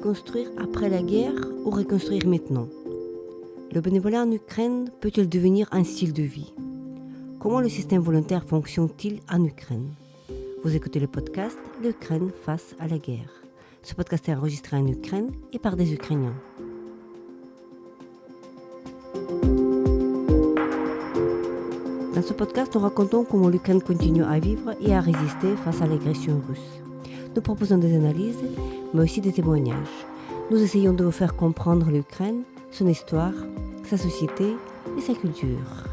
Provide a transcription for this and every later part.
reconstruire après la guerre ou reconstruire maintenant? Le bénévolat en Ukraine peut-il devenir un style de vie? Comment le système volontaire fonctionne-t-il en Ukraine? Vous écoutez le podcast L'Ukraine face à la guerre. Ce podcast est enregistré en Ukraine et par des Ukrainiens. Dans ce podcast, nous racontons comment l'Ukraine continue à vivre et à résister face à l'agression russe. Nous proposons des analyses, mais aussi des témoignages. Nous essayons de vous faire comprendre l'Ukraine, son histoire, sa société et sa culture.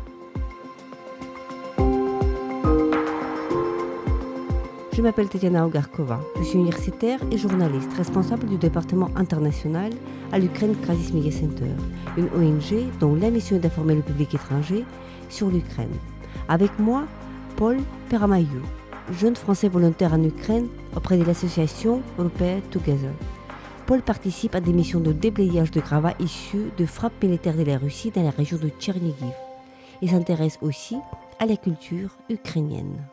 Je m'appelle Tetiana Ogarkova, je suis universitaire et journaliste responsable du département international à l'Ukraine Crisis Media Center, une ONG dont la mission est d'informer le public étranger sur l'Ukraine. Avec moi, Paul Peramayou, jeune français volontaire en Ukraine auprès de l'association Repair Together. Paul participe à des missions de déblayage de gravats issus de frappes militaires de la Russie dans la région de Tchernigiv. Il s'intéresse aussi à la culture ukrainienne.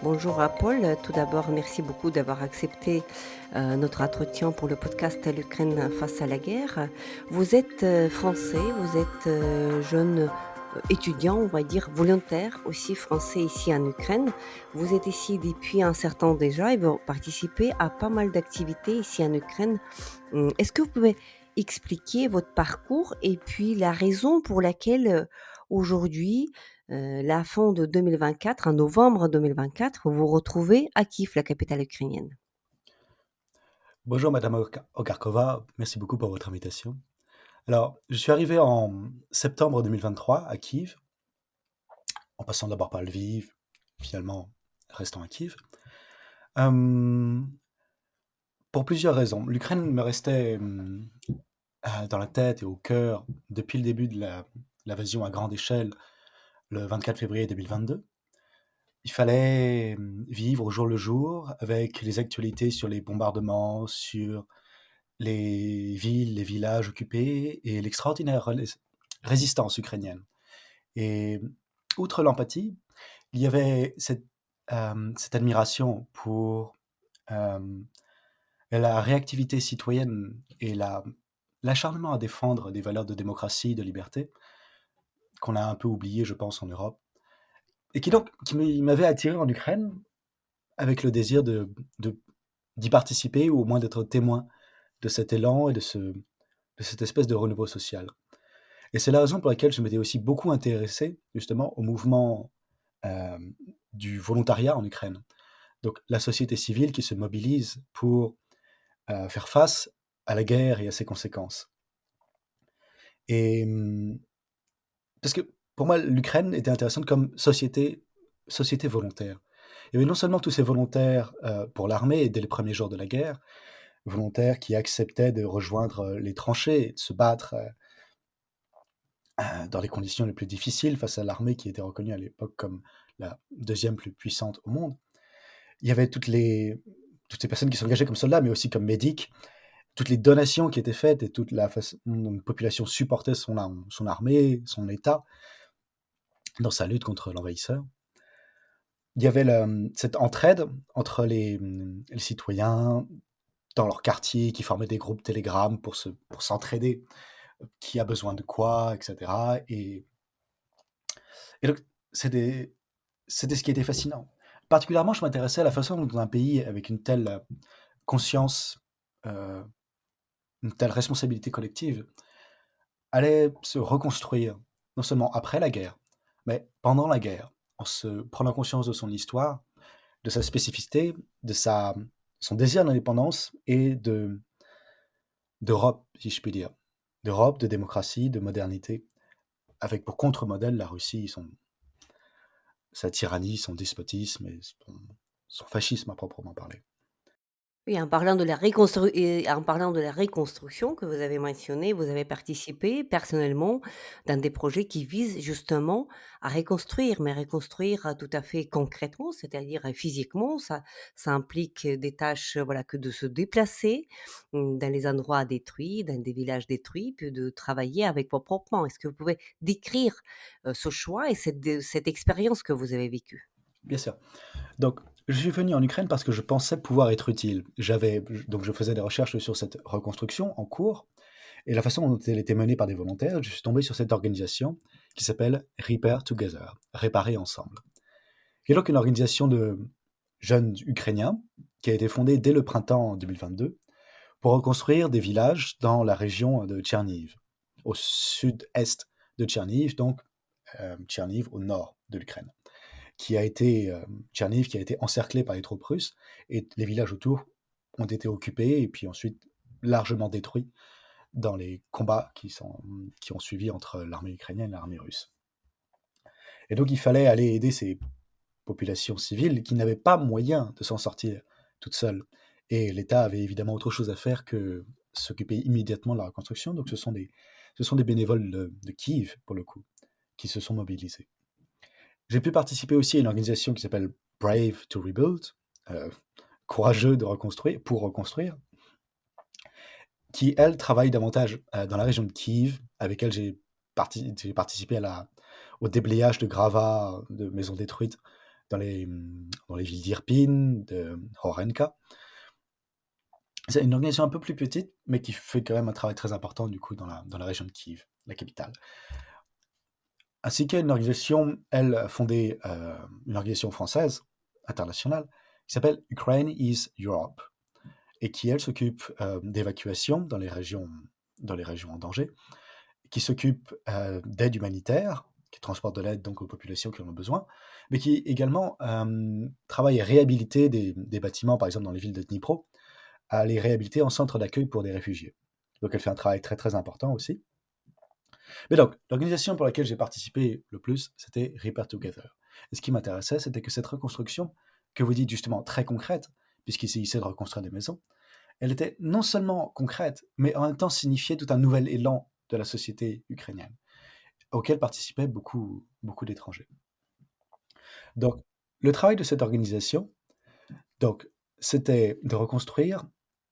Bonjour à Paul. Tout d'abord, merci beaucoup d'avoir accepté notre entretien pour le podcast L'Ukraine face à la guerre. Vous êtes français, vous êtes jeune étudiant, on va dire volontaire aussi français ici en Ukraine. Vous êtes ici depuis un certain temps déjà et vous participez à pas mal d'activités ici en Ukraine. Est-ce que vous pouvez expliquer votre parcours et puis la raison pour laquelle aujourd'hui, la fin de 2024, en novembre 2024, vous vous retrouvez à Kiev, la capitale ukrainienne? Bonjour Madame Ogarkova, merci beaucoup pour votre invitation. Alors, je suis arrivé en septembre 2023 à Kiev, en passant d'abord par Lviv, finalement restant à Kiev. Pour plusieurs raisons. L'Ukraine me restait dans la tête et au cœur depuis le début de l'invasion à grande échelle, le 24 février 2022. Il fallait vivre au jour le jour avec les actualités sur les bombardements, sur les villes, les villages occupés et l'extraordinaire résistance ukrainienne. Et outre l'empathie, il y avait cette admiration pour la réactivité citoyenne et l'acharnement à défendre des valeurs de démocratie, de liberté, qu'on a un peu oublié, je pense, en Europe, et qui m'avait attiré en Ukraine avec le désir d'y participer ou au moins d'être témoin de cet élan et de cette espèce de renouveau social. Et c'est la raison pour laquelle je m'étais aussi beaucoup intéressé justement au mouvement du volontariat en Ukraine. Donc la société civile qui se mobilise pour faire face à la guerre et à ses conséquences. Et parce que pour moi, l'Ukraine était intéressante comme société volontaire. Il y avait non seulement tous ces volontaires pour l'armée dès les premiers jours de la guerre, volontaires qui acceptaient de rejoindre les tranchées et de se battre dans les conditions les plus difficiles face à l'armée qui était reconnue à l'époque comme la deuxième plus puissante au monde. Il y avait toutes ces personnes qui s'engageaient comme soldats, mais aussi comme médics, toutes les donations qui étaient faites et toute la façon dont la population supportait son armée, son État, dans sa lutte contre l'envahisseur. Il y avait cette entraide entre les citoyens dans leur quartier qui formaient des groupes Telegram pour s'entraider, qui a besoin de quoi, etc. Et donc, c'était ce qui était fascinant. Particulièrement, je m'intéressais à la façon dont un pays avec une telle conscience, euh, une telle responsabilité collective, allait se reconstruire, non seulement après la guerre, mais pendant la guerre, en se prenant conscience de son histoire, de sa spécificité, de son désir d'indépendance et d'Europe, si je puis dire. D'Europe, de démocratie, de modernité, avec pour contre-modèle la Russie, sa tyrannie, son despotisme et son fascisme à proprement parler. Oui, en parlant de la reconstruction que vous avez mentionnée, vous avez participé personnellement dans des projets qui visent justement à reconstruire, mais reconstruire tout à fait concrètement, c'est-à-dire physiquement. Ça implique des tâches, voilà, que de se déplacer dans les endroits détruits, dans des villages détruits, puis de travailler avec vos propres mains. Est-ce que vous pouvez décrire ce choix et cette expérience que vous avez vécue? Bien sûr. Donc, Je suis venu en Ukraine parce que je pensais pouvoir être utile. Donc je faisais des recherches sur cette reconstruction en cours et la façon dont elle était menée par des volontaires, je suis tombé sur cette organisation qui s'appelle Repair Together, Réparer ensemble, qui est donc une organisation de jeunes Ukrainiens qui a été fondée dès le printemps 2022 pour reconstruire des villages dans la région de Tcherniv, au sud-est de Tcherniv, donc Tcherniv au nord de l'Ukraine, Tcherniv qui a été encerclé par les troupes russes, et les villages autour ont été occupés et puis ensuite largement détruits dans les combats qui ont suivi entre l'armée ukrainienne et l'armée russe. Et donc il fallait aller aider ces populations civiles qui n'avaient pas moyen de s'en sortir toutes seules. Et l'État avait évidemment autre chose à faire que s'occuper immédiatement de la reconstruction. Donc ce sont des bénévoles de Kiev, pour le coup, qui se sont mobilisés. J'ai pu participer aussi à une organisation qui s'appelle Brave to Rebuild, euh, courageux pour reconstruire, qui, elle, travaille davantage dans la région de Kiev, avec elle j'ai participé au déblayage de gravats de maisons détruites dans les villes d'Irpin, de Horenka. C'est une organisation un peu plus petite, mais qui fait quand même un travail très important du coup dans la région de Kiev, la capitale. Ainsi qu'une organisation, elle, fondée, une organisation française, internationale, qui s'appelle Ukraine is Europe, et qui, elle, s'occupe d'évacuation dans les régions en danger, qui s'occupe d'aide humanitaire, qui transporte de l'aide donc aux populations qui en ont besoin, mais qui également travaille à réhabiliter des bâtiments, par exemple dans les villes de Dnipro, à les réhabiliter en centre d'accueil pour des réfugiés. Donc elle fait un travail très très important aussi. Mais donc, l'organisation pour laquelle j'ai participé le plus, c'était Repair Together. Et ce qui m'intéressait, c'était que cette reconstruction, que vous dites justement très concrète, puisqu'il s'agissait de reconstruire des maisons, elle était non seulement concrète, mais en même temps signifiait tout un nouvel élan de la société ukrainienne, auquel participaient beaucoup, beaucoup d'étrangers. Donc, le travail de cette organisation, donc, c'était de reconstruire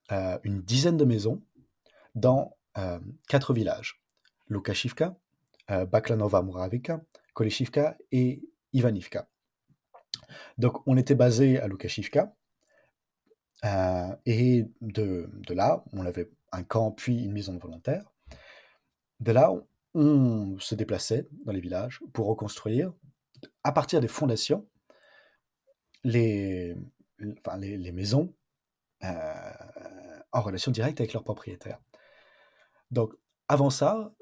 une dizaine de maisons dans 4 villages. Lukashivka, Baklanova Moravica, Kolishivka et Ivanivka. Donc on était basé à Lukashivka, et de là, on avait un camp puis une maison de volontaires. De là, on se déplaçait dans les villages pour reconstruire, à partir des fondations, les, les maisons en relation directe avec leurs propriétaires. Donc avant ça,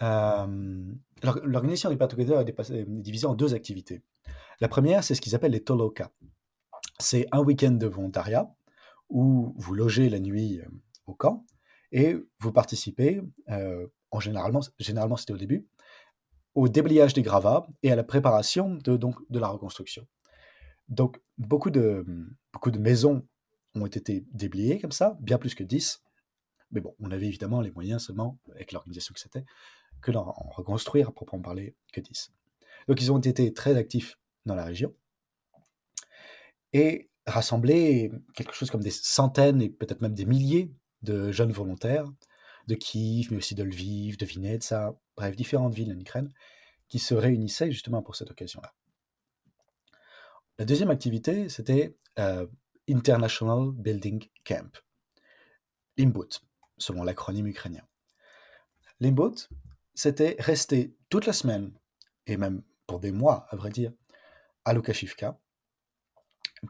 l'organisation Repair Together est divisée en 2 activités. La première, c'est ce qu'ils appellent les toloka. C'est un week-end de volontariat où vous logez la nuit au camp et vous participez, généralement c'était au début, au déblayage des gravats et à la préparation de la reconstruction. Donc beaucoup de maisons ont été déblayées comme ça, bien plus que 10. Mais bon, on avait évidemment les moyens seulement, avec l'organisation que c'était, que d'en reconstruire à proprement parler que 10. Donc ils ont été très actifs dans la région et rassembler quelque chose comme des centaines et peut-être même des milliers de jeunes volontaires de Kiev, mais aussi de Lviv, de Vinnytsia, bref, différentes villes en Ukraine, qui se réunissaient justement pour cette occasion-là. La deuxième activité, c'était International Building Camp, Limbut, selon l'acronyme ukrainien. Limbut, c'était rester toute la semaine, et même pour des mois, à vrai dire, à Lukashivka,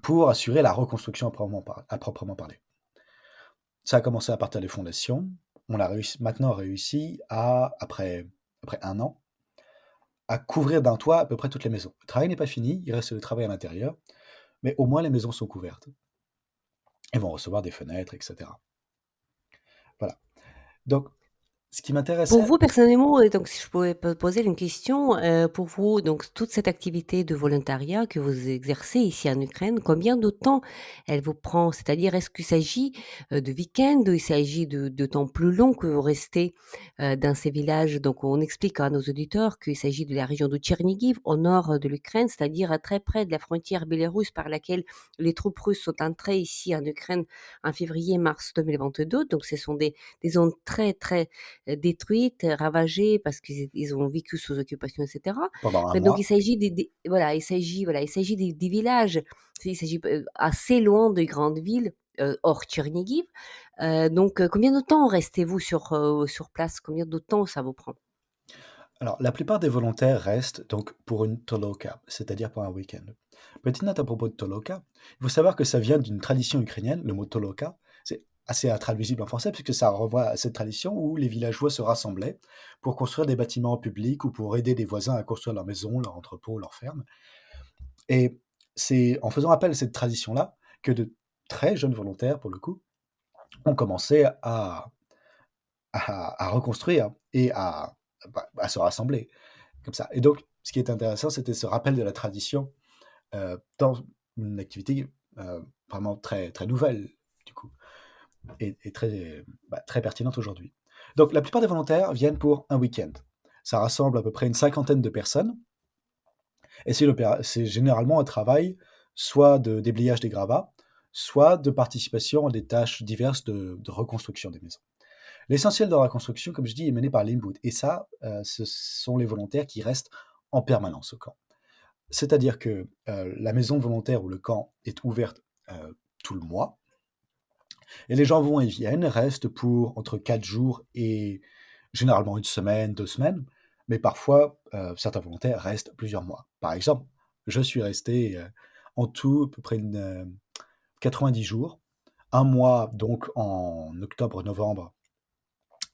pour assurer la reconstruction à proprement parler. Ça a commencé à partir des fondations. On a maintenant réussi après 1 an, à couvrir d'un toit à peu près toutes les maisons. Le travail n'est pas fini, il reste le travail à l'intérieur, mais au moins les maisons sont couvertes. Elles vont recevoir des fenêtres, etc. Voilà. Donc, ce qui Pour m'intéressait, vous personnellement, donc si je pouvais poser une question, pour vous, donc toute cette activité de volontariat que vous exercez ici en Ukraine, combien de temps elle vous prend? C'est-à-dire, est-ce qu'il s'agit, de week-end ou il s'agit de temps plus long que vous restez, dans ces villages? Donc on explique à nos auditeurs qu'il s'agit de la région de Tchernigiv, au nord, de l'Ukraine, c'est-à-dire à très près de la frontière biélorusse par laquelle les troupes russes sont entrées ici en Ukraine en février-mars 2022. Donc ce sont des zones très, très détruites, ravagées parce qu'ils ont vécu sous occupation, et cetera. pendant un Mais donc il mois. s'agit des voilà, il s'agit des villages. Il s'agit assez loin des grandes villes, hors Tchernigiv. Donc combien de temps restez-vous sur place? Combien de temps ça vous prend? Alors, la plupart des volontaires restent donc pour une toloka, c'est-à-dire pour un week-end. Petite note à propos de toloka, il faut savoir que ça vient d'une tradition ukrainienne, le mot toloka, c'est assez intraduisible en français puisque ça renvoie à cette tradition où les villageois se rassemblaient pour construire des bâtiments publics ou pour aider des voisins à construire leur maison, leur entrepôt, leur ferme. Et c'est en faisant appel à cette tradition-là que de très jeunes volontaires, pour le coup, ont commencé à reconstruire et à se rassembler comme ça. Et donc, ce qui est intéressant, c'était ce rappel de la tradition dans une activité vraiment très, très nouvelle, du coup, et très, très pertinente aujourd'hui. Donc, la plupart des volontaires viennent pour un week-end. Ça rassemble à peu près une cinquantaine de personnes, et c'est généralement un travail soit de déblayage des gravats, soit de participation à des tâches diverses de reconstruction des maisons. L'essentiel de la construction, comme je dis, est mené par l'Inboot. Et ça, ce sont les volontaires qui restent en permanence au camp. C'est-à-dire que la maison volontaire ou le camp est ouverte tout le mois. Et les gens vont et viennent, restent pour entre 4 jours et généralement une semaine, 2 semaines. Mais parfois, certains volontaires restent plusieurs mois. Par exemple, je suis resté en tout à peu près 90 jours. Un mois donc en octobre-novembre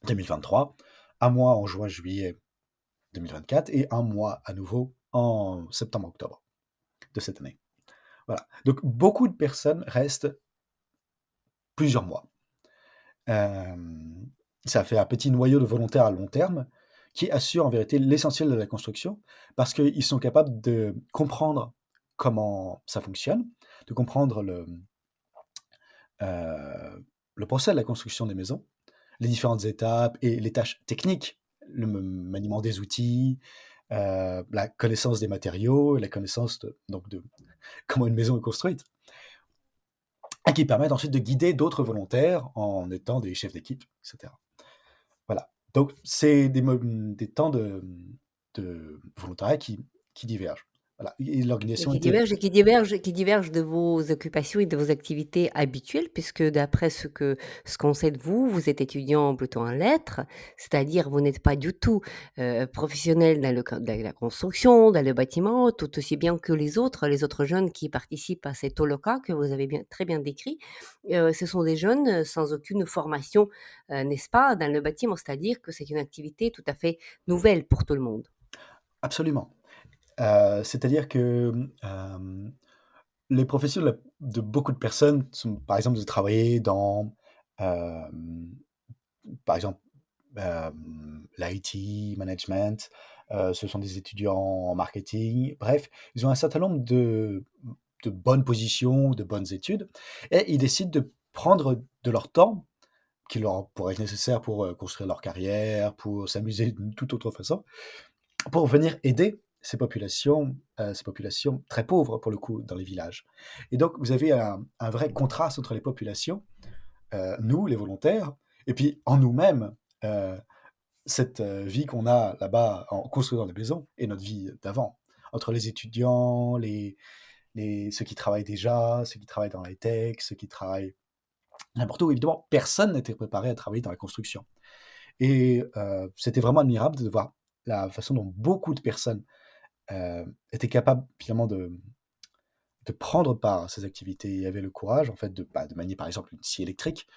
2023, un mois en juin-juillet 2024 et un mois à nouveau en septembre-octobre de cette année. Voilà. Donc beaucoup de personnes restent plusieurs mois. Ça fait un petit noyau de volontaires à long terme qui assure en vérité l'essentiel de la construction parce qu'ils sont capables de comprendre comment ça fonctionne, de comprendre le procès de la construction des maisons, les différentes étapes et les tâches techniques, le maniement des outils, la connaissance des matériaux, la connaissance donc de comment une maison est construite, et qui permettent ensuite de guider d'autres volontaires en étant des chefs d'équipe, etc. Voilà. Donc, c'est des temps de volontariat qui divergent. Voilà. Et Et l'organisation qui était. divergent qui divergent de vos occupations et de vos activités habituelles, puisque d'après ce qu'on sait de vous, vous êtes étudiant plutôt en lettres, c'est-à-dire vous n'êtes pas du tout, professionnel dans la construction, dans le bâtiment, tout aussi bien que les autres jeunes qui participent à cet holoca que vous avez très bien décrit. Ce sont des jeunes, sans aucune formation, n'est-ce pas, dans le bâtiment? C'est-à-dire que c'est une activité tout à fait nouvelle pour tout le monde. Absolument. C'est-à-dire que les professions de beaucoup de personnes sont, par exemple, de travailler dans, hem, par exemple, l'IT, management, ce sont des étudiants en marketing. Bref, ils ont un certain nombre de bonnes positions, de bonnes études et ils décident de prendre de leur temps qui leur pourrait être nécessaire pour, construire leur carrière, pour s'amuser d'une toute autre façon, pour venir aider ces populations très pauvres pour le coup dans les villages. Et donc vous avez un vrai contraste entre les populations, nous les volontaires, et puis en nous-mêmes, cette, vie qu'on a là-bas en construisant des maisons et notre vie d'avant. Entre les étudiants, ceux qui travaillent déjà, ceux qui travaillent dans la tech, ceux qui travaillent n'importe où. Évidemment, personne n'était préparé à travailler dans la construction. Et c'était vraiment admirable de voir la façon dont beaucoup de personnes étaient capables finalement de prendre part à ces activités et avaient le courage en fait de manier par exemple une scie électrique,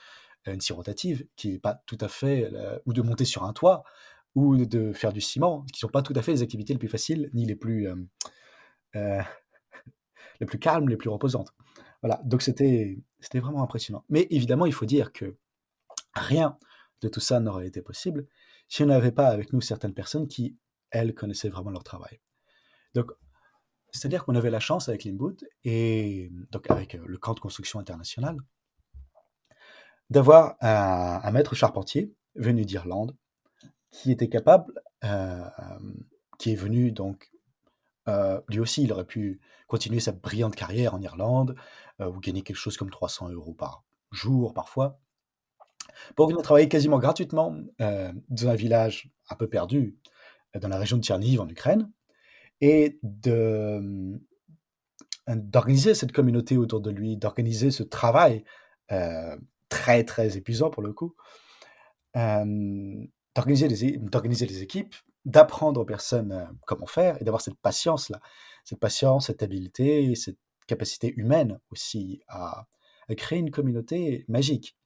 une scie rotative qui est pas tout à fait ou de monter sur un toit ou de faire du ciment, qui sont pas tout à fait les activités les plus faciles ni heu, les plus calmes, les plus reposantes. Voilà, donc c'était vraiment impressionnant. Mais évidemment, il faut dire que rien de tout ça n'aurait été possible si on n'avait pas avec nous certaines personnes qui, elles, connaissaient vraiment leur travail. Donc, c'est-à-dire qu'on avait la chance avec l'Inboot et donc avec le camp de construction international, d'avoir un maître charpentier venu d'Irlande qui était capable, qui est venu donc, lui aussi, il aurait pu continuer sa brillante carrière en Irlande, ou gagner quelque chose comme 300 € par jour parfois. pour venir travailler quasiment gratuitement, dans un village un peu perdu, dans la région de Tchernihiv en Ukraine et d'organiser cette communauté autour de lui, d'organiser ce travail, heu, très, très épuisant pour le coup, d'organiser les équipes, d'apprendre aux personnes, comment faire et d'avoir cette patience, cette habileté, cette capacité humaine aussi à créer une communauté magique.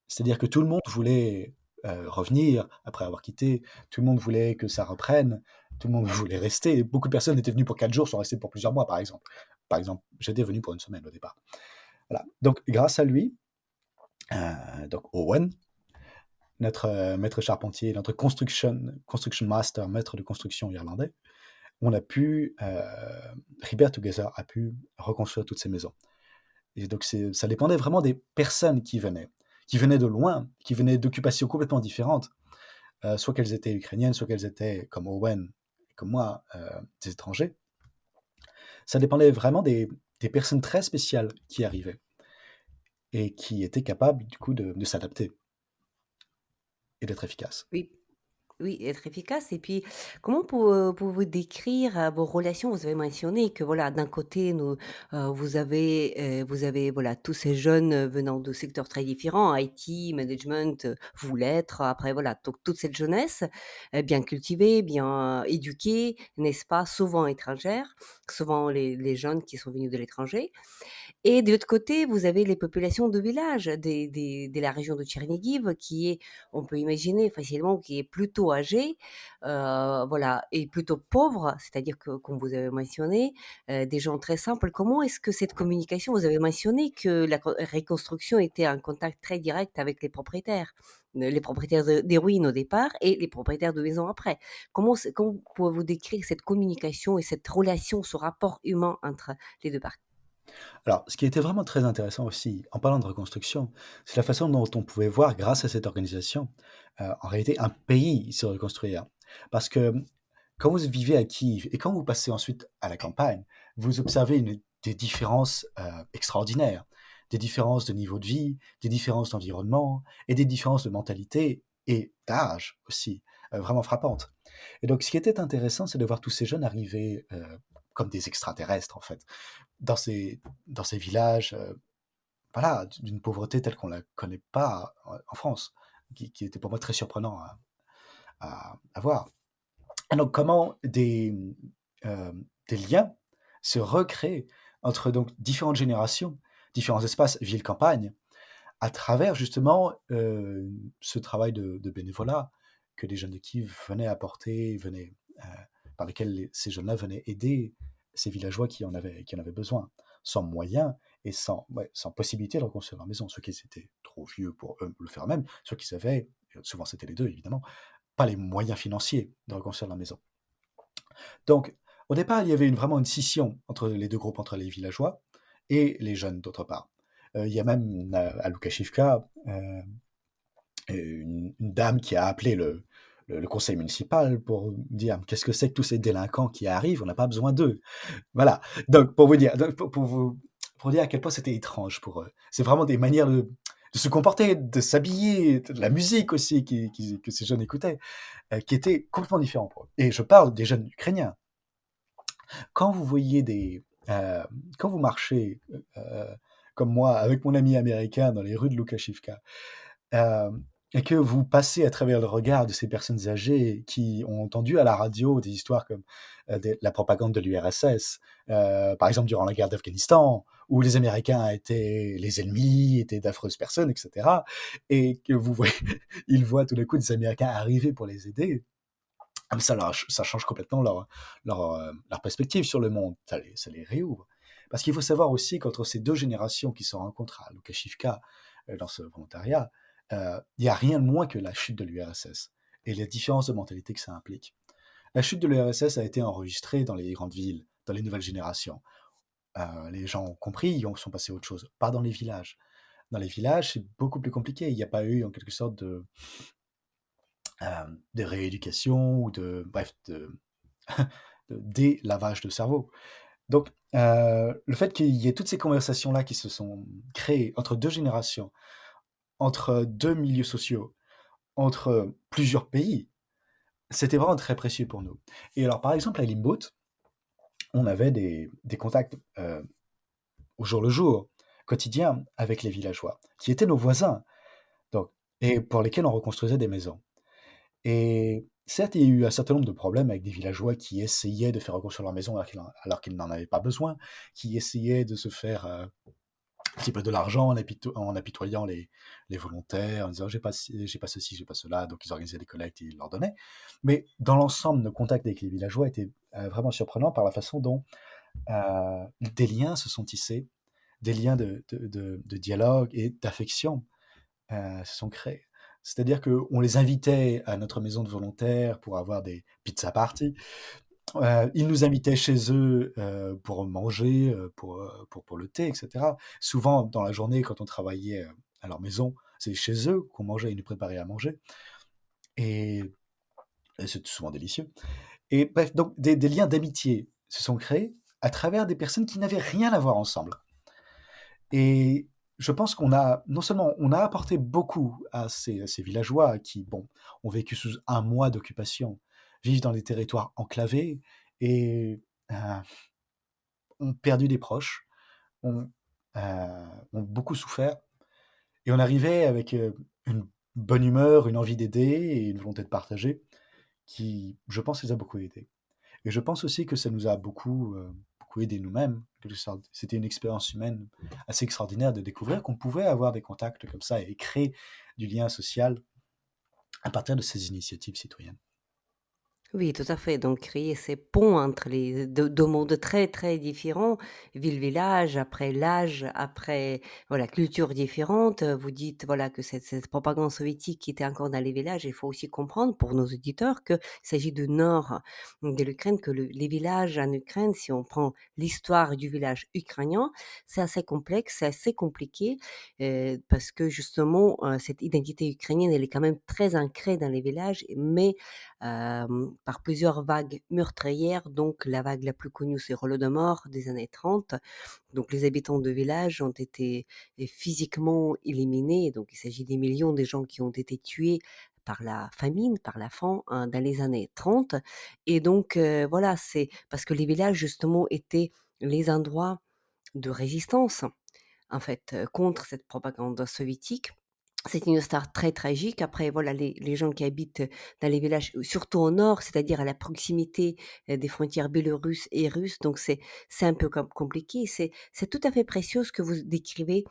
C'est-à-dire que tout le monde voulait, revenir après avoir quitté, tout le monde voulait que ça reprenne, tout le monde voulait rester. Beaucoup de personnes étaient venues pour 4 jours, sont restées pour plusieurs mois, par exemple. Par exemple, j'étais venu pour une semaine au départ. Voilà, donc grâce à lui, donc Owen, notre, maître charpentier, notre construction master, maître de construction irlandais, on a pu, Ribert Together a pu reconstruire toutes ces maisons. Et donc ça dépendait vraiment des personnes qui venaient de loin, qui venaient d'occupations complètement différentes, soit qu'elles étaient ukrainiennes, soit qu'elles étaient comme Owen, comme moi, des étrangers. Ça dépendait vraiment des personnes très spéciales qui arrivaient et qui étaient capables du coup de s'adapter et d'être efficaces. Oui. Oui, être efficace et puis comment pouvez-vous décrire, vos relations? Vous avez mentionné que voilà, d'un côté vous avez voilà tous ces jeunes, venant de secteurs très différents, IT, management, vous l'être, après voilà, donc toute cette jeunesse, bien cultivée, bien éduquée, n'est-ce pas? Souvent étrangère, souvent les jeunes qui sont venus de l'étranger. Et de l'autre côté, vous avez les populations de villages de la région de Tchernigiv qui est, on peut imaginer facilement, qui est plutôt âgée, voilà et plutôt pauvre, c'est-à-dire que, comme vous avez mentionné, des gens très simples. Comment est-ce que cette communication vous avez mentionné que la reconstruction était un contact très direct avec les propriétaires de des ruines au départ et les propriétaires de maisons après. Comment pouvez-vous décrire cette communication et cette relation, ce rapport humain entre les 2 parties? Alors, ce qui était vraiment très intéressant aussi, en parlant de reconstruction, c'est la façon dont on pouvait voir, grâce à cette organisation, en réalité, un pays se reconstruire. Parce que quand vous vivez à Kiev et quand vous passez ensuite à la campagne, vous observez des différences extraordinaires, des différences de niveau de vie, des différences d'environnement et des différences de mentalité et d'âge aussi, vraiment frappantes. Et donc, ce qui était intéressant, c'est de voir tous ces jeunes arriver comme des extraterrestres, en fait, dans ces villages, voilà, d'une pauvreté telle qu'on la connaît pas en France, qui était pour moi très surprenant à voir. Et donc comment des liens se recréent entre donc différentes générations, différents espaces, ville-campagne, à travers justement, ce travail de bénévolat que les jeunes de Kiev venaient apporter, par lesquels ces jeunes-là venaient aider ces villageois qui en avaient besoin, sans moyens et sans possibilité de reconstruire leur maison. Ceux qui étaient trop vieux pour eux le faire eux-mêmes, ceux qui savaient, souvent c'était les 2 évidemment, pas les moyens financiers de reconstruire leur maison. Donc, au départ, il y avait vraiment une scission entre les 2 groupes, entre les villageois et les jeunes d'autre part. Il y a même à Lukashivka, une dame qui a appelé le conseil municipal pour dire: «Qu'est-ce que c'est que tous ces délinquants qui arrivent? On n'a pas besoin d'eux». Voilà, donc pour vous dire, donc pour dire à quel point c'était étrange pour eux. C'est vraiment des manières de se comporter, de s'habiller, de la musique aussi que ces jeunes écoutaient, qui étaient complètement différents pour eux et je parle des jeunes ukrainiens. Quand vous voyez quand vous marchez, comme moi avec mon ami américain dans les rues de Lukashivka, et que vous passez à travers le regard de ces personnes âgées qui ont entendu à la radio des histoires comme, la propagande de l'URSS, par exemple durant la guerre d'Afghanistan, où les Américains étaient les ennemis, étaient d'affreuses personnes et cetera et que vous voyez ils voient tout d'un coup des Américains arriver pour les aider. Ah mais ça change complètement leur perspective sur le monde, ça les réouvre. Parce qu'il faut savoir aussi qu'entre ces 2 générations qui se rencontrent à Lukashivka, dans ce volontariat, il y a rien de moins que la chute de l'URSS et les différences de mentalité que ça implique. La chute de l'URSS a été enregistrée dans les grandes villes, dans les nouvelles générations. Les gens ont compris, ils sont passés à autre chose, pas dans les villages. Dans les villages, c'est beaucoup plus compliqué. Il n'y a pas eu en quelque sorte de rééducation ou bref, de délavage de cerveau. Donc, le fait qu'il y ait toutes ces conversations-là qui se sont créées entre 2 générations, entre 2 milieux sociaux, entre plusieurs pays. C'était vraiment très précieux pour nous. Et alors, par exemple, à Limbourg, on avait des contacts au jour le jour, quotidien, avec les villageois, qui étaient nos voisins, donc, et pour lesquels on reconstruisait des maisons. Et certes, il y a eu un certain nombre de problèmes avec des villageois qui essayaient de faire reconstruire leur maison alors qu'ils n'en avaient pas besoin, qui essayaient de se faire un petit peu de l'argent en apitoyant les volontaires, en disant j'ai pas ceci, j'ai pas cela, donc ils organisaient des collectes et ils leur donnaient. Mais dans l'ensemble, nos contacts avec les villageois étaient vraiment surprenants par la façon dont des liens se sont tissés, des liens de dialogue et d'affection se sont créés. C'est-à-dire qu'on les invitait à notre maison de volontaires pour avoir des pizza parties. Ils nous invitaient chez eux pour manger, pour le thé, etc. Souvent, dans la journée, quand on travaillait à leur maison, c'est chez eux qu'on mangeait, ils nous préparaient à manger. Et, et c'était souvent délicieux. Et bref, donc des liens d'amitié se sont créés à travers des personnes qui n'avaient rien à voir ensemble. Et je pense qu'on a, non seulement on a apporté beaucoup à ces villageois qui, bon, ont vécu sous un mois d'occupation, vivent dans des territoires enclavés et euh, ont perdu des proches, ont, ont beaucoup souffert. Et on arrivait avec une bonne humeur, une envie d'aider et une volonté de partager qui, je pense, les a beaucoup aidés. Et je pense aussi que ça nous a beaucoup aidé nous-mêmes. C'était une expérience humaine assez extraordinaire de découvrir qu'on pouvait avoir des contacts comme ça et créer du lien social à partir de ces initiatives citoyennes. Oui, tout à fait. Donc créer ces ponts entre les 2 mondes très, très différents, ville-village, après l'âge, après, voilà, culture différente. Vous dites, voilà, que cette propagande soviétique qui était encore dans les villages, il faut aussi comprendre pour nos auditeurs qu'il s'agit du nord de l'Ukraine, que les villages en Ukraine, si on prend l'histoire du village ukrainien, c'est assez complexe, c'est assez compliqué, parce que justement, cette identité ukrainienne, elle est quand même très ancrée dans les villages, mais par plusieurs vagues meurtrières. Donc la vague la plus connue, c'est Holodomor des années 30. Donc les habitants de villages ont été physiquement éliminés. Donc il s'agit des millions de gens qui ont été tués par la famine, par la faim, hein, dans les années 30. Et donc voilà, c'est parce que les villages justement étaient les endroits de résistance en fait contre cette propagande soviétique. C'est une histoire très tragique. Après, voilà, les gens qui habitent dans les villages, surtout au nord, c'est-à-dire à la proximité des frontières biélorusses et russes, donc c'est un peu compliqué. C'est tout à fait précieux ce que vous décrivez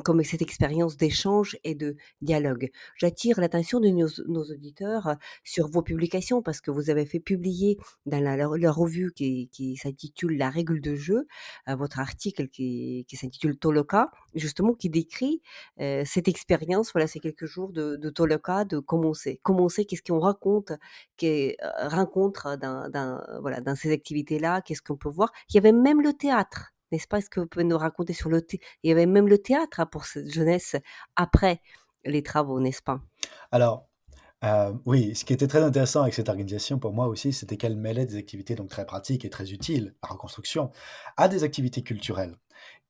comme cette expérience d'échange et de dialogue. J'attire l'attention de nos auditeurs sur vos publications parce que vous avez fait publier dans la revue qui s'intitule La règle de jeu, votre article qui s'intitule Toloka, justement, qui décrit cette expérience, voilà, ces quelques jours de Toloka, de commencer, qu'est-ce qu'on raconte, rencontre voilà, dans ces activités-là, qu'est-ce qu'on peut voir. Il y avait même le théâtre, n'est-ce pas? Est-ce que vous pouvez nous raconter sur il y avait même le théâtre hein, pour cette jeunesse après les travaux, n'est-ce pas? Alors, oui, ce qui était très intéressant avec cette organisation pour moi aussi, c'était qu'elle mêlait des activités donc très pratiques et très utiles, la reconstruction, à des activités culturelles.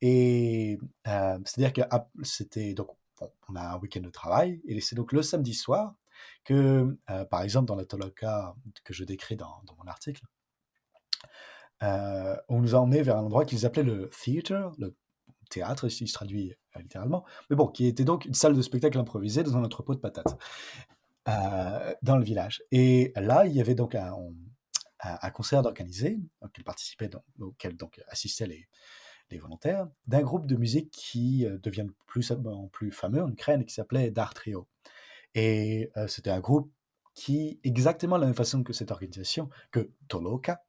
Et c'est-à-dire que c'était donc bon, on a un week-end de travail et c'est donc le samedi soir que, par exemple, dans la Toloka que je décris dans mon article, on nous a emmenés vers un endroit qu'ils appelaient le theater, le théâtre, si je traduis littéralement, mais bon, qui était donc une salle de spectacle improvisée dans un entrepôt de patates dans le village. Et là, il y avait donc un concert d'organisé auquel participaient, auquel donc assistaient les volontaires, d'un groupe de musique qui devient de plus en plus fameux en Ukraine, qui s'appelait Dar Trio. Et c'était un groupe qui, exactement de la même façon que cette organisation, que Toloka,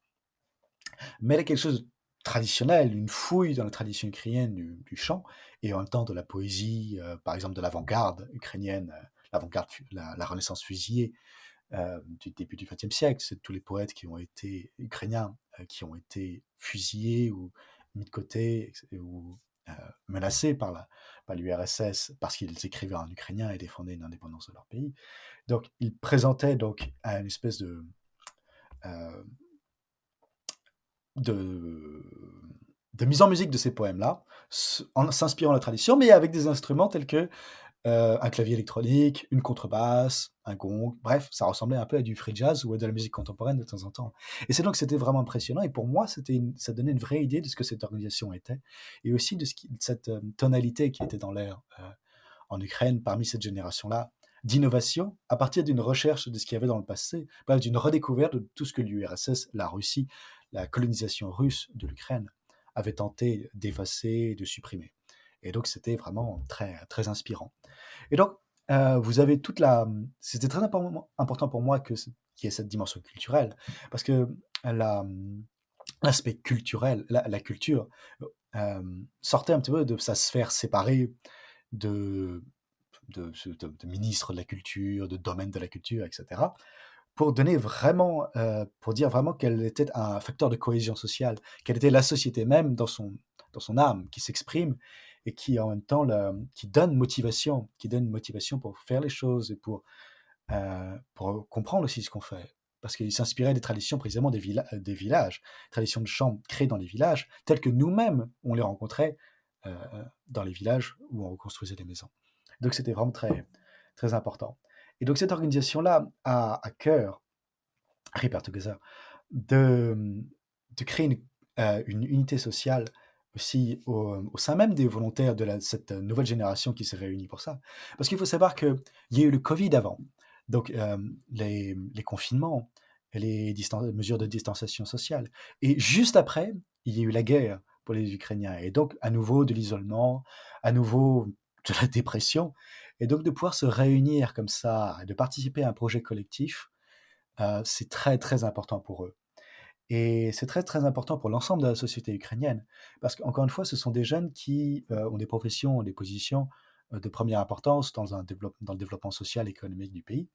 mêlait quelque chose de traditionnel, une fouille dans la tradition ukrainienne du chant, et en même temps de la poésie, par exemple de l'avant-garde ukrainienne, l'avant-garde, la Renaissance fusillée du début du XXe siècle. C'est tous les poètes qui ont été ukrainiens, qui ont été fusillés ou mis de côté ou menacés par l'URSS parce qu'ils écrivaient en ukrainien et défendaient une indépendance de leur pays. Donc, ils présentaient donc une espèce euh, de, de mise en musique de ces poèmes-là, en s'inspirant de la tradition, mais avec des instruments tels que un clavier électronique, une contrebasse, un gong, bref, ça ressemblait un peu à du free jazz ou à de la musique contemporaine de temps en temps. Et c'est donc c'était vraiment impressionnant et pour moi, ça donnait une vraie idée de ce que cette organisation était et aussi de cette, tonalité qui était dans l'air, en Ukraine parmi cette génération-là, d'innovation à partir d'une recherche de ce qu'il y avait dans le passé, bref, d'une redécouverte de tout ce que l'URSS, la Russie, la colonisation russe de l'Ukraine avait tenté d'effacer, de supprimer. Et donc c'était vraiment très, très inspirant. Et donc, vous avez toute la c'était très important pour moi qu'il y ait cette dimension culturelle parce que la, l'aspect culturel, la culture, sortait un petit peu de sa sphère séparée de de ministre de la culture, de domaine de la culture, et cetera, pour donner vraiment, pour dire vraiment qu'elle était un facteur de cohésion sociale, qu'elle était la société même dans son âme, qui s'exprime et qui en même temps qui donne motivation pour faire les choses et pour comprendre aussi ce qu'on fait. Parce qu'il s'inspirait des traditions précisément des villages, traditions de chants créées dans les villages, telles que nous-mêmes, on les rencontrait euh, dans les villages où on reconstruisait les maisons. Donc c'était vraiment très, très important. Et donc cette organisation-là a à cœur, Ripper Together, de, de créer une unité sociale aussi au sein même des volontaires de cette nouvelle génération qui s'est réunie pour ça. Parce qu'il faut savoir qu'il y a eu le Covid avant, donc les confinements, les mesures de distanciation sociale. Et juste après, il y a eu la guerre pour les Ukrainiens. Et donc, à nouveau, de l'isolement, à nouveau de la dépression. Et donc, de pouvoir se réunir comme ça, de participer à un projet collectif, c'est très, très important pour eux. Et c'est très, très important pour l'ensemble de la société ukrainienne. Parce qu'encore une fois, ce sont des jeunes qui ont des professions, des positions de première importance dans le développement social et économique du pays.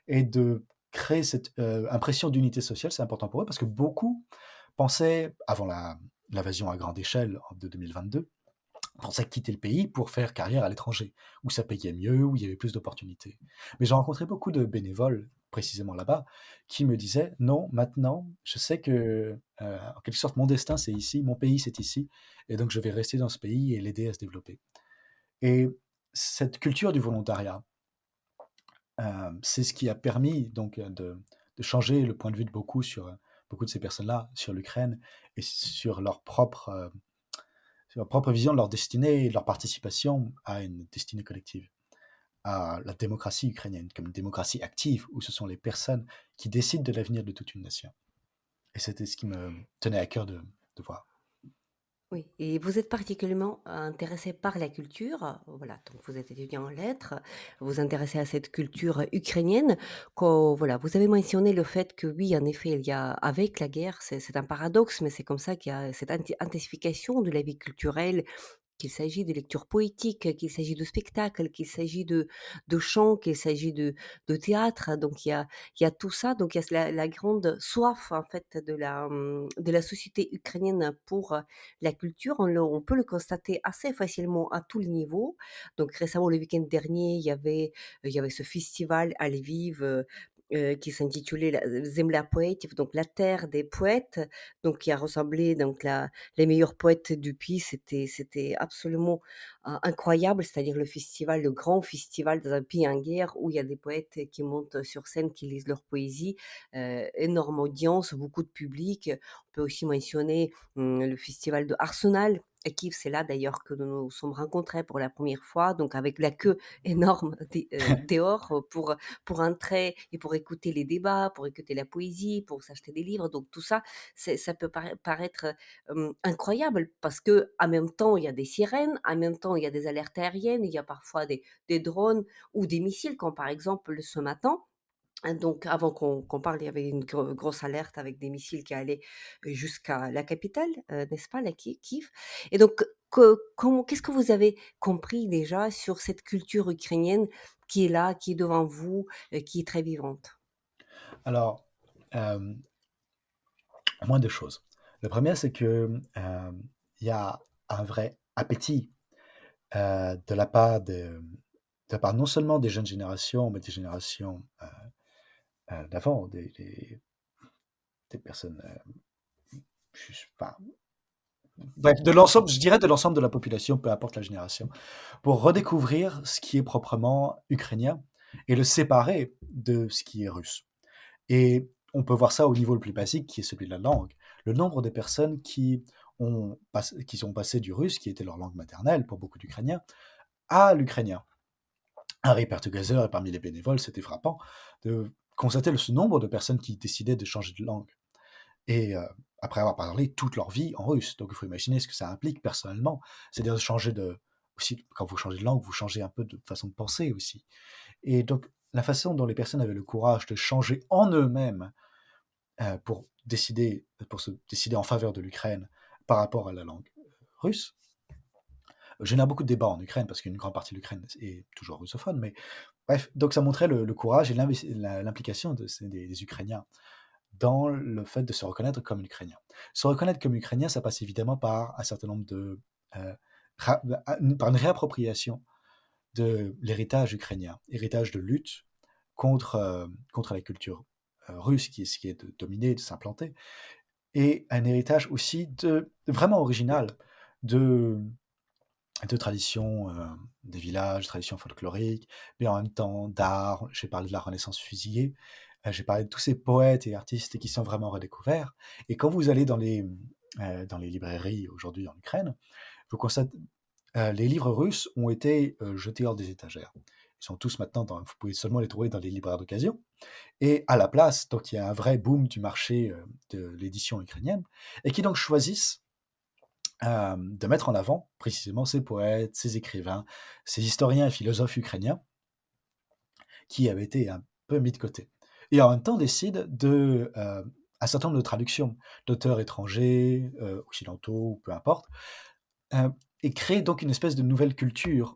Et de créer cette impression d'unité sociale, c'est important pour eux parce que beaucoup pensaient, avant l'invasion à grande échelle de 2022, pensaient quitter le pays pour faire carrière à l'étranger, où ça payait mieux, où il y avait plus d'opportunités. Mais j'ai rencontré beaucoup de bénévoles, précisément là-bas, qui me disaient, non, maintenant, je sais que, en quelque sorte, mon destin, c'est ici, mon pays, c'est ici, et donc je vais rester dans ce pays et l'aider à se développer. Et cette culture du volontariat, c'est ce qui a permis donc de changer le point de vue de beaucoup sur beaucoup de ces personnes-là, sur l'Ukraine et sur leur propre vision de leur destinée et de leur participation à une destinée collective, à la démocratie ukrainienne comme une démocratie active où ce sont les personnes qui décident de l'avenir de toute une nation. Et c'était ce qui me tenait à cœur de voir. Oui, et vous êtes particulièrement intéressé par la culture, voilà, donc vous êtes étudiant en lettres, vous vous intéressez à cette culture ukrainienne. Voilà, vous avez mentionné le fait que oui, en effet, il y a avec la guerre, c'est un paradoxe, mais c'est comme ça qu'il y a cette intensification de la vie culturelle, qu'il s'agit de lecture poétique, qu'il s'agit de spectacle, qu'il s'agit de chant, qu'il s'agit de théâtre. Donc il y a tout ça. Donc il y a la grande soif en fait de la société ukrainienne pour la culture. On peut le constater assez facilement à tous les niveaux. Donc récemment, le week-end dernier, il y avait ce festival à Lviv. Qui s'intitulait Zemla Poetiv, donc la terre des poètes, donc qui a ressemblé donc les meilleurs poètes du pays, c'était absolument incroyable, c'est-à-dire le festival, le grand festival dans un pays en guerre où il y a des poètes qui montent sur scène, qui lisent leur poésie, énorme audience, beaucoup de public. On peut aussi mentionner le festival de Arsenal. À Kiev, c'est là d'ailleurs que nous nous sommes rencontrés pour la première fois, donc avec la queue énorme dehors pour entrer et pour écouter les débats, pour écouter la poésie, pour s'acheter des livres. Donc tout ça, ça peut paraître incroyable parce que en même temps, il y a des sirènes, en même temps, il y a des alertes aériennes, il y a parfois des drones ou des missiles, comme par exemple ce matin. Donc, avant qu'on parle, il y avait une grosse alerte avec des missiles qui allaient jusqu'à la capitale, n'est-ce pas, la Kiev. Et donc, qu'est-ce que vous avez compris déjà sur cette culture ukrainienne qui est là, qui est devant vous, qui est très vivante? Alors, moins de choses. Le premier, c'est que il y a un vrai appétit de la part non seulement des jeunes générations, mais des générations d'avant, des personnes enfin, bref, de l'ensemble, je dirais de l'ensemble de la population, peu importe la génération, pour redécouvrir ce qui est proprement ukrainien et le séparer de ce qui est russe. Et on peut voir ça au niveau le plus basique, qui est celui de la langue. Le nombre de personnes qui sont passées du russe, qui était leur langue maternelle pour beaucoup d'Ukrainiens, à l'ukrainien. Harry Pertugazer, parmi les bénévoles, c'était frappant de constater ce nombre de personnes qui décidaient de changer de langue. Et après avoir parlé toute leur vie en russe. Donc il faut imaginer ce que ça implique personnellement. C'est-à-dire de changer de... Aussi, quand vous changez de langue, vous changez un peu de façon de penser aussi. Et donc la façon dont les personnes avaient le courage de changer en eux-mêmes pour se décider en faveur de l'Ukraine par rapport à la langue russe. Je n'ai beaucoup de débats en Ukraine parce qu'une grande partie de l'Ukraine est toujours russophone, mais bref, donc ça montrait le courage et l'implication des Ukrainiens dans le fait de se reconnaître comme Ukrainien. Se reconnaître comme Ukrainien, ça passe évidemment par un certain nombre euh, par une réappropriation de l'héritage ukrainien, héritage de lutte contre la culture russe qui est de dominer, de s'implanter, et un héritage aussi vraiment original de, de traditions des villages, traditions folkloriques, mais en même temps d'art. J'ai parlé de la Renaissance fusillée, j'ai parlé de tous ces poètes et artistes qui sont vraiment redécouverts. Et quand vous allez dans les librairies aujourd'hui en Ukraine, vous constatez les livres russes ont été jetés hors des étagères. Ils sont tous maintenant vous pouvez seulement les trouver dans les libraires d'occasion. Et à la place, donc il y a un vrai boom du marché de l'édition ukrainienne, et qui donc choisissent de mettre en avant précisément ces poètes, ces écrivains, ces historiens et philosophes ukrainiens qui avaient été un peu mis de côté. Et en même temps décident un certain nombre de traductions d'auteurs étrangers, occidentaux, ou peu importe, et créent donc une espèce de nouvelle culture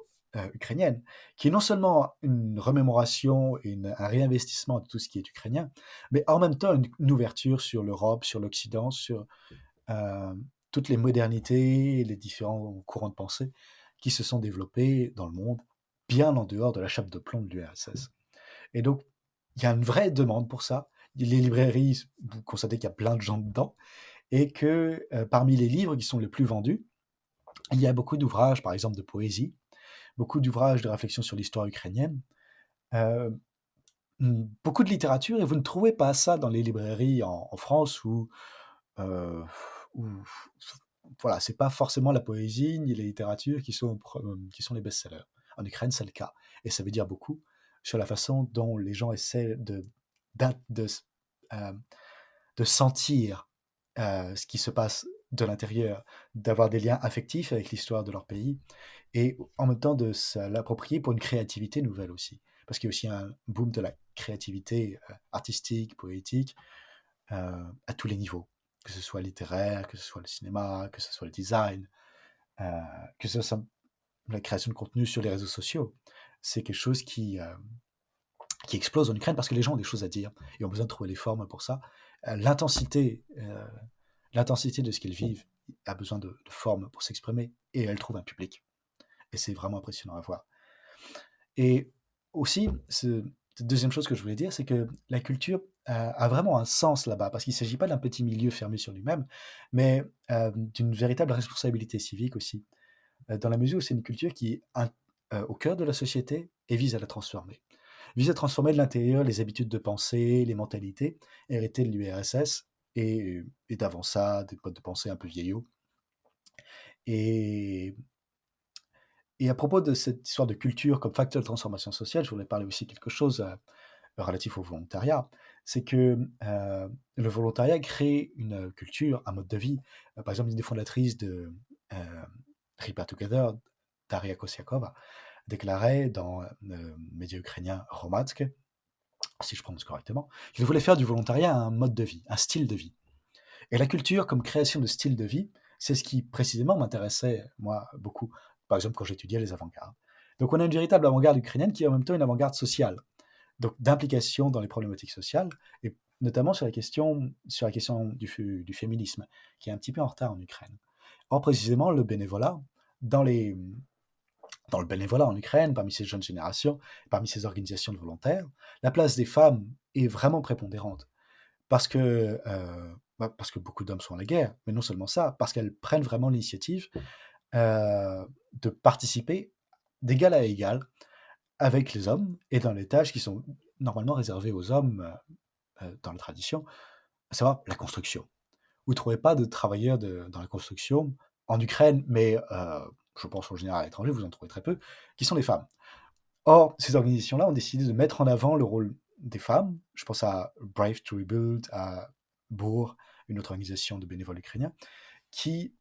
ukrainienne, qui est non seulement une remémoration et un réinvestissement de tout ce qui est ukrainien, mais en même temps une ouverture sur l'Europe, sur l'Occident, sur euh, toutes les modernités et les différents courants de pensée qui se sont développés dans le monde, bien en dehors de la chape de plomb de l'URSS. Et donc, il y a une vraie demande pour ça. Les librairies, vous constatez qu'il y a plein de gens dedans, et que parmi les livres qui sont les plus vendus, il y a beaucoup d'ouvrages, par exemple, de poésie, beaucoup d'ouvrages de réflexion sur l'histoire ukrainienne, euh, beaucoup de littérature, et vous ne trouvez pas ça dans les librairies en France euh, où voilà, c'est pas forcément la poésie ni les littératures qui sont les best-sellers. En Ukraine, c'est le cas. Et ça veut dire beaucoup sur la façon dont les gens essaient d'in- de, euh, de sentir ce qui se passe de l'intérieur, d'avoir des liens affectifs avec l'histoire de leur pays, et en même temps de se l'approprier pour une créativité nouvelle aussi. Parce qu'il y a aussi un boom de la créativité artistique, poétique, à tous les niveaux, que ce soit littéraire, que ce soit le cinéma, que ce soit le design, euh, que ce soit la création de contenu sur les réseaux sociaux. C'est quelque chose qui explose en Ukraine parce que les gens ont des choses à dire et ont besoin de trouver les formes pour ça. L'intensité de ce qu'ils vivent a besoin de formes pour s'exprimer, et elle trouve un public. Et c'est vraiment impressionnant à voir. Et aussi, deuxième chose que je voulais dire, c'est que la culture a vraiment un sens là-bas, parce qu'il ne s'agit pas d'un petit milieu fermé sur lui-même, mais d'une véritable responsabilité civique aussi, dans la mesure où c'est une culture qui est au cœur de la société et vise à la transformer. Vise à transformer de l'intérieur les habitudes de pensée, les mentalités héritées de l'URSS et d'avant ça, des modes de pensée un peu vieillots. Et Et à propos de cette histoire de culture comme facteur de transformation sociale, je voulais parler aussi quelque chose relatif au volontariat. C'est que le volontariat crée une culture, un mode de vie. Par exemple, une des fondatrices de Repair Together, Daria Kosiakova, déclarait dans le média ukrainien Hromadske, si je prononce correctement, qu'il voulait faire du volontariat un mode de vie, un style de vie. Et la culture comme création de style de vie, c'est ce qui précisément m'intéressait, moi, beaucoup. Par exemple, quand j'étudiais les avant-gardes. Donc on a une véritable avant-garde ukrainienne qui est en même temps une avant-garde sociale, donc d'implication dans les problématiques sociales, et notamment sur la question du féminisme, qui est un petit peu en retard en Ukraine. Or, précisément, le bénévolat, dans, les, dans le bénévolat en Ukraine, parmi ces jeunes générations, parmi ces organisations de volontaires, la place des femmes est vraiment prépondérante. Parce que parce que beaucoup d'hommes sont à la guerre, mais non seulement ça, parce qu'elles prennent vraiment l'initiative, de participer d'égal à égal avec les hommes et dans les tâches qui sont normalement réservées aux hommes, dans la tradition, à savoir la construction. Vous ne trouvez pas de travailleurs dans la construction en Ukraine, mais je pense en général à l'étranger, vous en trouvez très peu, qui sont les femmes. Or, ces organisations-là ont décidé de mettre en avant le rôle des femmes. Je pense à Brave to Rebuild, à Bourg, une autre organisation de bénévoles ukrainiens, qui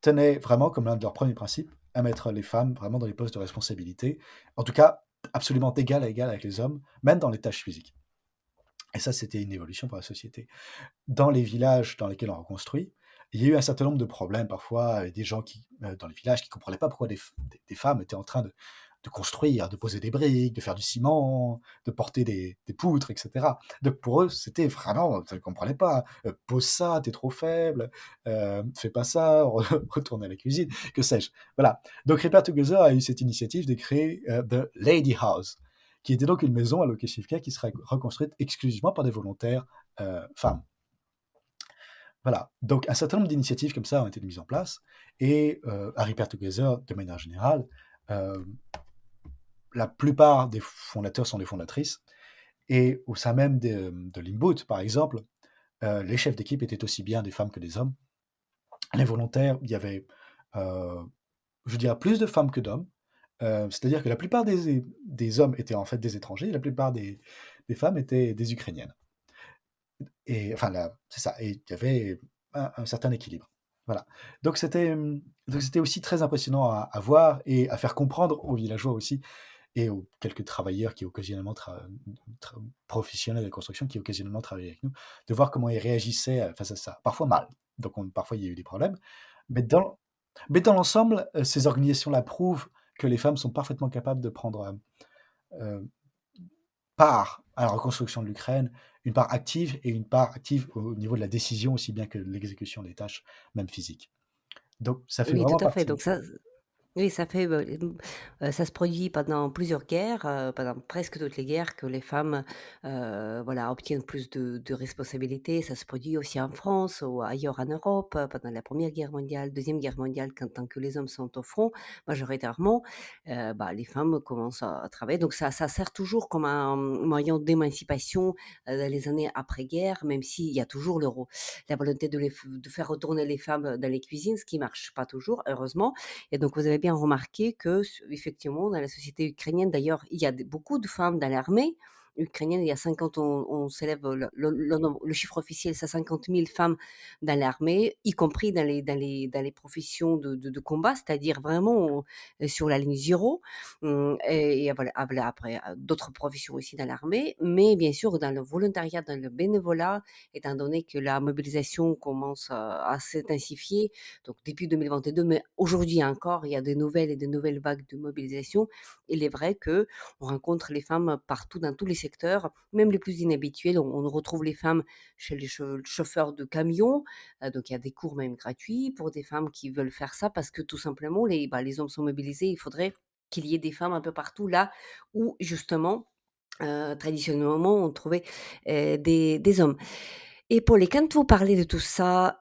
tenaient vraiment comme l'un de leurs premiers principes à mettre les femmes vraiment dans les postes de responsabilité, en tout cas absolument d'égal à égal avec les hommes, même dans les tâches physiques. Et ça, c'était une évolution pour la société. Dans les villages dans lesquels on reconstruit, il y a eu un certain nombre de problèmes parfois avec des gens qui, dans les villages, qui comprenaient pas pourquoi des femmes étaient en train de construire, de poser des briques, de faire du ciment, de porter des poutres, et cetera. Donc pour eux, c'était vraiment, ils ne comprenaient pas. Pose ça, t'es trop faible, fais pas ça, retourne à la cuisine, que sais-je. Voilà. Donc Repair Together a eu cette initiative de créer The Lady House, qui était donc une maison à Lokeshivka qui serait reconstruite exclusivement par des volontaires femmes. Voilà, donc un certain nombre d'initiatives comme ça ont été mises en place et à Repair Together, de manière générale, heu, la plupart des fondateurs sont des fondatrices et au sein même de l'Inboot, par exemple, les chefs d'équipe étaient aussi bien des femmes que des hommes. Les volontaires, il y avait, heu, je dirais plus de femmes que d'hommes, c'est-à-dire que la plupart des hommes étaient en fait des étrangers, la plupart des femmes étaient des Ukrainiennes. Et enfin là, c'est ça, et il y avait un certain équilibre. Voilà. Donc c'était aussi très impressionnant à voir et à faire comprendre aux villageois aussi et aux quelques travailleurs qui occasionnellement professionnels de la construction qui occasionnellement travaillaient avec nous, de voir comment ils réagissaient, face à ça. Parfois mal, donc parfois il y a eu des problèmes, mais dans l'ensemble, ces organisations-là prouvent que les femmes sont parfaitement capables de prendre, heu part à la reconstruction de l'Ukraine, une part active et une part active au niveau de la décision aussi bien que de l'exécution des tâches, même physiques. Donc ça fait Oui, tout vraiment à fait. partie. Donc ça oui, ça fait, ça se produit pendant plusieurs guerres, pendant presque toutes les guerres que les femmes, voilà, obtiennent plus de responsabilités. Ça se produit aussi en France ou ailleurs en Europe, pendant la Première Guerre mondiale, Deuxième Guerre mondiale, quand tant que les hommes sont au front, majoritairement, bah, les femmes commencent à travailler. Donc ça sert toujours comme un moyen d'émancipation, dans les années après-guerre, même s'il y a toujours la volonté de faire retourner les femmes dans les cuisines, ce qui marche pas toujours, heureusement. Et donc, vous avez bien remarqué que, effectivement, dans la société ukrainienne, d'ailleurs, il y a beaucoup de femmes dans l'armée ukrainienne. Il y a 50, on s'élève le chiffre officiel, c'est 50 000 femmes dans l'armée, y compris dans les professions de combat, c'est-à-dire vraiment sur la ligne zéro. Et voilà, après, d'autres professions aussi dans l'armée, mais bien sûr, dans le volontariat, dans le bénévolat, étant donné que la mobilisation commence à s'intensifier, donc depuis 2022, mais aujourd'hui encore, il y a de nouvelles et de nouvelles vagues de mobilisation. Il est vrai que on rencontre les femmes partout dans tous les secteurs, même les plus inhabituels. On retrouve les femmes chez les chauffeurs de camions, donc il y a des cours même gratuits pour des femmes qui veulent faire ça parce que tout simplement les hommes sont mobilisés. Il faudrait qu'il y ait des femmes un peu partout là où justement, traditionnellement on trouvait, des hommes. Et Paul, et quand vous parlez de tout ça,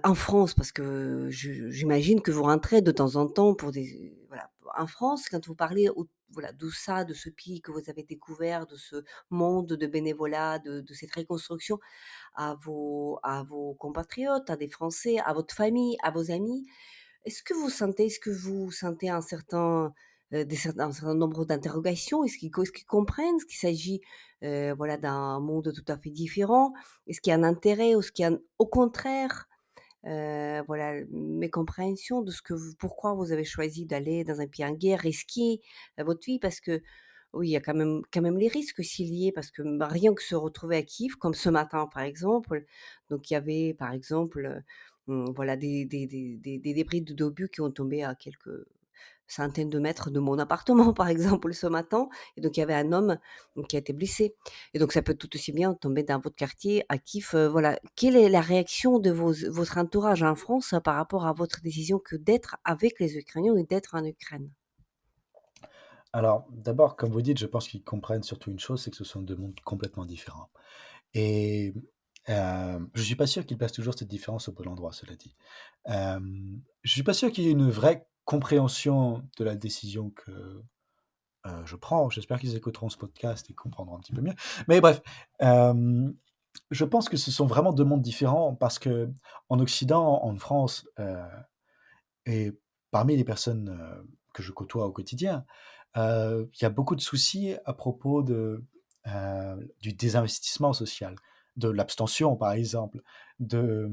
en France, parce que j'imagine que vous rentrez de temps en temps pour des voilà, en France, quand vous parlez voilà, de ça, de ce pays que vous avez découvert, de ce monde de bénévolat, de cette reconstruction à vos compatriotes, à des Français, à votre famille, à vos amis, est-ce que vous sentez un certain nombre d'interrogations? Est-ce qu'ils comprennent ce qu'il s'agit, voilà, d'un monde tout à fait différent? Est-ce qu'il y a un intérêt ou est-ce qu'il y a au contraire, voilà, mécompréhension de ce que vous pourquoi vous avez choisi d'aller dans un pays en guerre, risquer, votre vie? Parce que oui, il y a quand même les risques s'il y est parce que, bah, rien que se retrouver à Kiev, comme ce matin par exemple, donc il y avait par exemple, voilà des débris d'obus qui ont tombé à quelques centaines de mètres de mon appartement par exemple ce matin, et donc il y avait un homme qui a été blessé, et donc ça peut tout aussi bien tomber dans votre quartier à Kiev, voilà. Quelle est la réaction de votre entourage en France par rapport à votre décision que d'être avec les Ukrainiens et d'être en Ukraine? Alors d'abord, comme vous dites, je pense qu'ils comprennent surtout une chose, c'est que ce sont 2 mondes complètement différents et Je suis pas sûr qu'il place toujours cette différence au bon endroit, cela dit. Je suis pas sûr qu'il y ait une vraie compréhension de la décision que, je prends. J'espère qu'ils écouteront ce podcast et comprendront un petit peu mieux. Mais bref, je pense que ce sont vraiment 2 mondes différents parce qu'en Occident, en France, et parmi les personnes, que je côtoie au quotidien, il y a beaucoup de soucis à propos du désinvestissement social, de l'abstention, par exemple, de,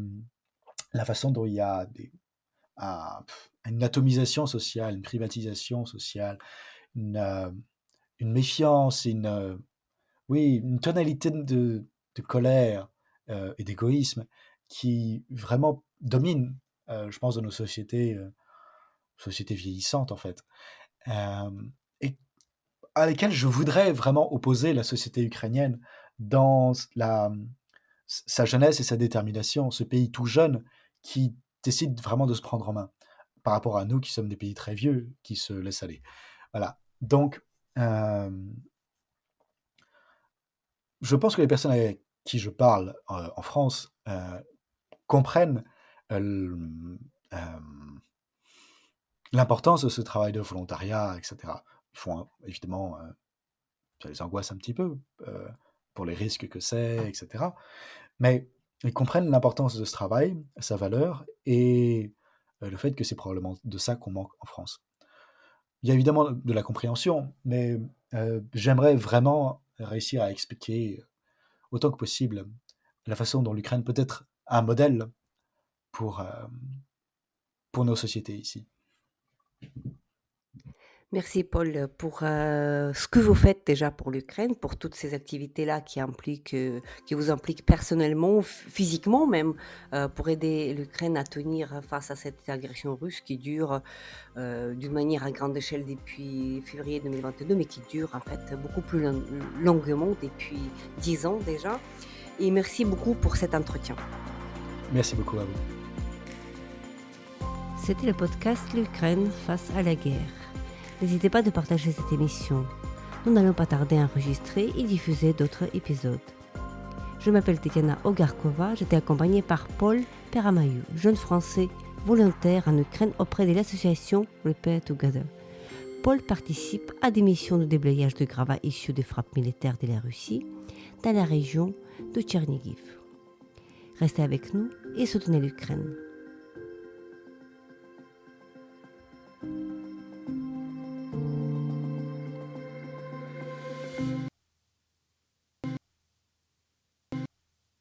la façon dont il y a une atomisation sociale, une privatisation sociale, une, une méfiance, oui, une tonalité de colère, et d'égoïsme qui vraiment domine, je pense, dans nos sociétés vieillissantes, en fait, et à lesquelles je voudrais vraiment opposer la société ukrainienne dans sa jeunesse et sa détermination. Ce pays tout jeune qui décide vraiment de se prendre en main, par rapport à nous qui sommes des pays très vieux, qui se laissent aller. Voilà. Donc, je pense que les personnes avec qui je parle, en France, comprennent, l hem, l'importance de ce travail de volontariat et cetera. Ils font évidemment, ça les angoisse un petit peu, pour les risques que c'est et cetera. Mais ils comprennent l'importance de ce travail, sa valeur et le fait que c'est probablement de ça qu'on manque en France. Il y a évidemment de la compréhension, mais j'aimerais vraiment réussir à expliquer autant que possible la façon dont l'Ukraine peut être un modèle pour, pour nos sociétés ici. Merci Paul pour ce que vous faites déjà pour l'Ukraine, pour toutes ces activités-là qui vous impliquent personnellement, physiquement même, pour aider l'Ukraine à tenir face à cette agression russe qui dure d'une manière à grande échelle depuis février 2022, mais qui dure en fait beaucoup plus longuement depuis 10 ans déjà. Et merci beaucoup pour cet entretien. Merci beaucoup à vous. C'était le podcast L'Ukraine face à la guerre. N'hésitez pas de partager cette émission. Nous n'allons pas tarder à enregistrer et diffuser d'autres épisodes. Je m'appelle Tetiana Ogarkova, j'étais accompagnée par Paul Peramayou, jeune Français volontaire en Ukraine auprès de l'association Repair Together. Paul participe à des missions de déblayage de gravats issus des frappes militaires de la Russie dans la région de Tchernigiv. Restez avec nous et soutenez l'Ukraine.